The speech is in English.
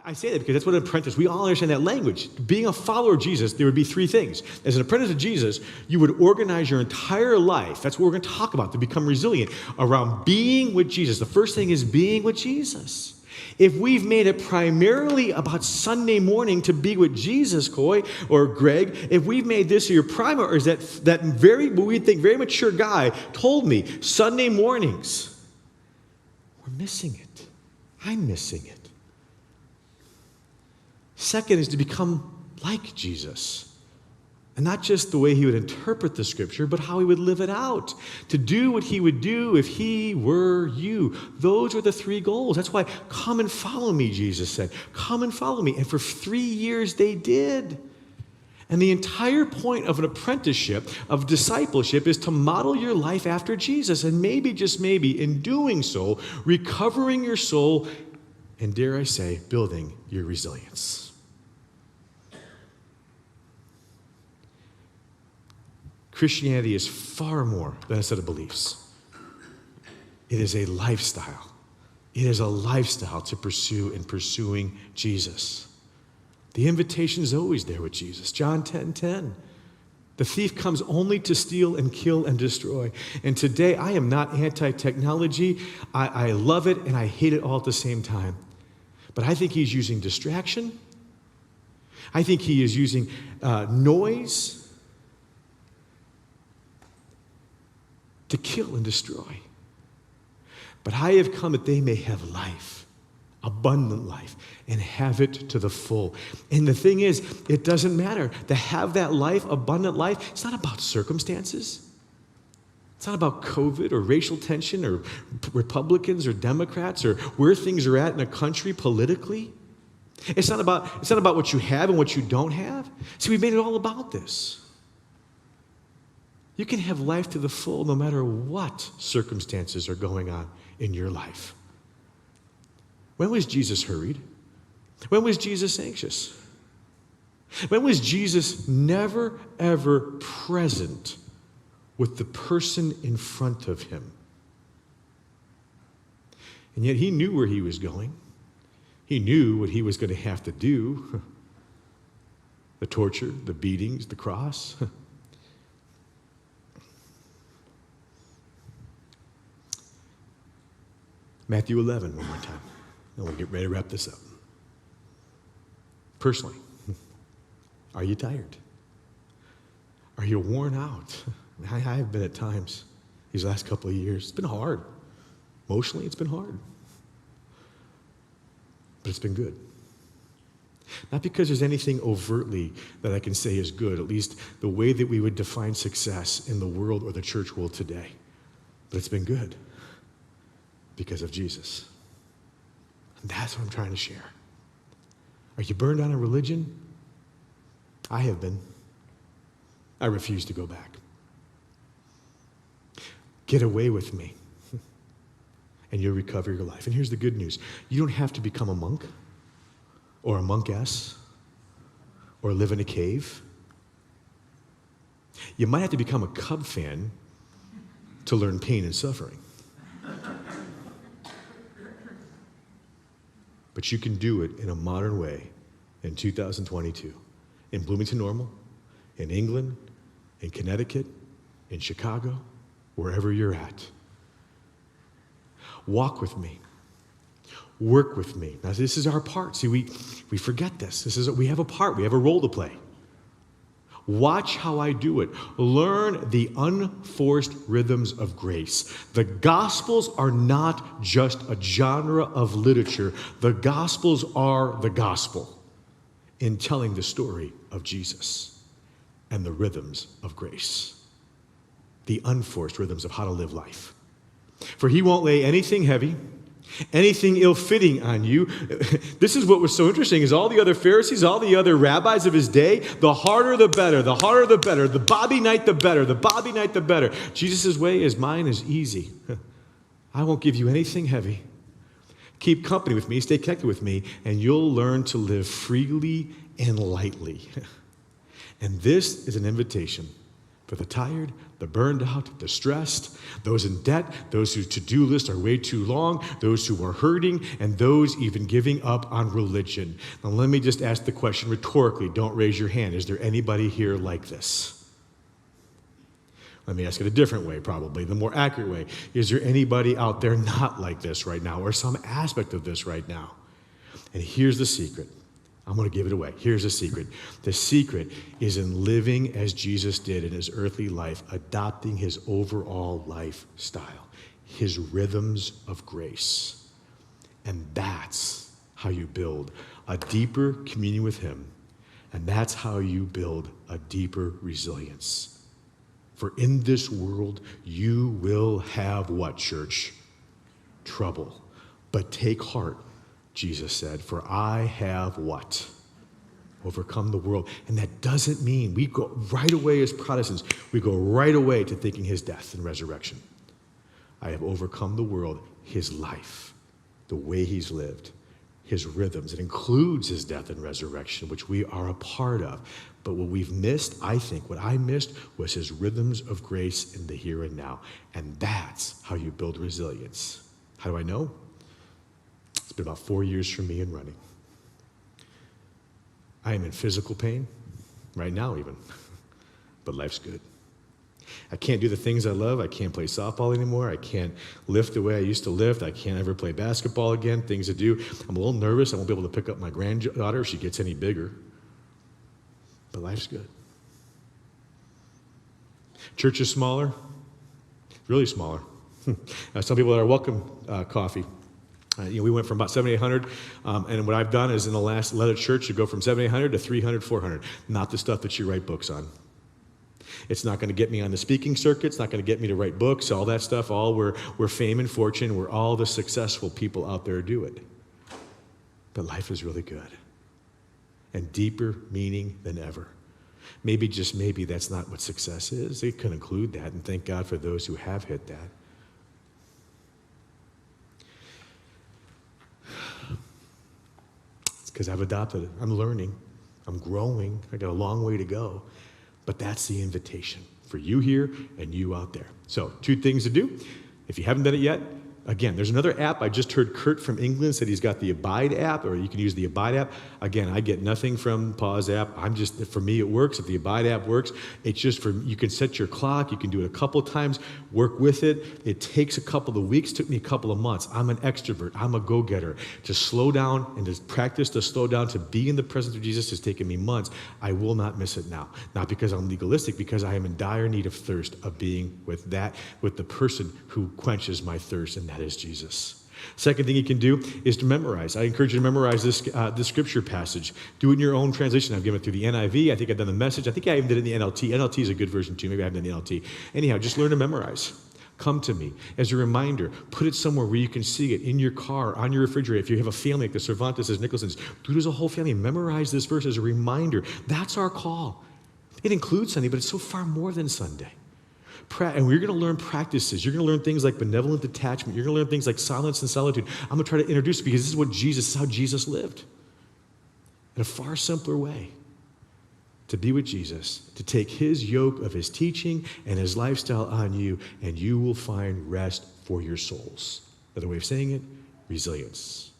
I say that because that's what an apprentice, we all understand that language. Being a follower of Jesus, there would be three things. As an apprentice of Jesus, you would organize your entire life, that's what we're going to talk about, to become resilient, around being with Jesus. The first thing is being with Jesus. If we've made it primarily about Sunday morning to be with Jesus, Coy or Greg, if we've made this your primary, or is that very, we think, very mature guy told me, Sunday mornings, we're missing it. I'm missing it. Second is to become like Jesus. And not just the way he would interpret the scripture, but how he would live it out. To do what he would do if he were you. Those were the three goals. That's why, come and follow me, Jesus said. Come and follow me. And for 3 years they did. And the entire point of an apprenticeship, of discipleship, is to model your life after Jesus. And maybe, just maybe, in doing so, recovering your soul, and dare I say, building your resilience. Christianity is far more than a set of beliefs. It is a lifestyle. It is a lifestyle to pursue in pursuing Jesus. The invitation is always there with Jesus. John 10:10. The thief comes only to steal and kill and destroy. And today, I am not anti-technology. I love it and I hate it all at the same time. But I think he's using distraction. I think he is using noise to kill and destroy. But I have come that they may have life, abundant life, and have it to the full. And the thing is, it doesn't matter. To have that life, abundant life, it's not about circumstances. It's not about COVID or racial tension or Republicans or Democrats or where things are at in a country politically. It's not about what you have and what you don't have. See, we've made it all about this. You can have life to the full no matter what circumstances are going on in your life. When was Jesus hurried? When was Jesus anxious? When was Jesus never, ever present with the person in front of him? And yet he knew where he was going. He knew what he was going to have to do. The torture, the beatings, the cross. Matthew 11, one more time. And we'll get ready to wrap this up. Personally, are you tired? Are you worn out? I have been at times these last couple of years. It's been hard. Emotionally, it's been hard. But it's been good. Not because there's anything overtly that I can say is good, at least the way that we would define success in the world or the church world today. But it's been good. Because of Jesus. And that's what I'm trying to share. Are you burned out on religion? I have been. I refuse to go back. Get away with me, and you'll recover your life. And here's the good news. You don't have to become a monk or a monkess or live in a cave. You might have to become a Cub fan to learn pain and suffering. But you can do it in a modern way in 2022. In Bloomington Normal, in England, in Connecticut, in Chicago, wherever you're at. Walk with me. Work with me. Now, this is our part. See, we forget this. We have a part. We have a role to play. Watch how I do it. Learn the unforced rhythms of grace. The Gospels are not just a genre of literature. The Gospels are the gospel in telling the story of Jesus and the rhythms of grace. The unforced rhythms of how to live life. For he won't lay anything heavy, anything ill-fitting on you. This is what was so interesting, is all the other Pharisees, all the other rabbis of his day, the harder the better, the harder the better, the Bobby night the better, the Bobby night the better. Jesus' way is mine is easy. I won't give you anything heavy. Keep company with me, stay connected with me, and you'll learn to live freely and lightly. And this is an invitation for for the tired, the burned out, the stressed, those in debt, those whose to-do lists are way too long, those who are hurting, and those even giving up on religion. Now let me just ask the question rhetorically. Don't raise your hand. Is there anybody here like this? Let me ask it a different way, probably, the more accurate way. Is there anybody out there not like this right now, or some aspect of this right now? And here's the secret. I'm going to give it away. Here's the secret. The secret is in living as Jesus did in his earthly life, adopting his overall lifestyle, his rhythms of grace. And that's how you build a deeper communion with him. And that's how you build a deeper resilience. For in this world, you will have what, church? Trouble. But take heart, Jesus said, for I have what? Overcome the world. And that doesn't mean we go right away as Protestants, we go right away to thinking his death and resurrection. I have overcome the world, his life, the way he's lived, his rhythms. It includes his death and resurrection, which we are a part of. But what we've missed, I think, what I missed was his rhythms of grace in the here and now. And that's how you build resilience. How do I know? It's been about 4 years for me in running. I am in physical pain right now even, but life's good. I can't do the things I love. I can't play softball anymore. I can't lift the way I used to lift. I can't ever play basketball again, things to do. I'm a little nervous. I won't be able to pick up my granddaughter if she gets any bigger. But life's good. Church is smaller, really smaller. Some people that are welcome coffee. We went from about 7,800, and what I've done is in the last letter church, you go from 7,800 to 300, 400. Not the stuff that you write books on. It's not going to get me on the speaking circuit. It's not going to get me to write books, all that stuff, all where fame and fortune, where all the successful people out there do it. But life is really good and deeper meaning than ever. Maybe, just maybe, that's not what success is. It can include that, and thank God for those who have hit that. It's because I've adopted it. I'm learning. I'm growing. I got a long way to go. But that's the invitation for you here and you out there. So 2 things to do. If you haven't done it yet, again, there's another app. I just heard Kurt from England said he's got the Abide app, or you can use the Abide app. Again, I get nothing from Pause app. For me, it works. If the Abide app works, it's just you can set your clock. You can do it a couple of times, work with it. It takes a couple of weeks, took me a couple of months. I'm an extrovert. I'm a go-getter. To slow down and to practice to slow down, to be in the presence of Jesus has taken me months. I will not miss it now. Not because I'm legalistic, because I am in dire need of thirst, of being with the person who quenches my thirst, and that is Jesus. Second thing you can do is to memorize. I encourage you to memorize this scripture passage. Do it in your own translation. I've given it through the NIV. I think I've done the Message. I think I even did it in the NLT. NLT is a good version too. Maybe I haven't done the NLT. Anyhow, just learn to memorize. Come to me as a reminder. Put it somewhere where you can see it, in your car, on your refrigerator. If you have a family like the Cervantes, Nicholson's, do it as a whole family. Memorize this verse as a reminder. That's our call. It includes Sunday, but it's so far more than Sunday. And we're going to learn practices. You're going to learn things like benevolent detachment. You're going to learn things like silence and solitude. I'm going to try to introduce it because this is how Jesus lived. In a far simpler way. To be with Jesus, to take his yoke of his teaching and his lifestyle on you, and you will find rest for your souls. Another way of saying it, resilience.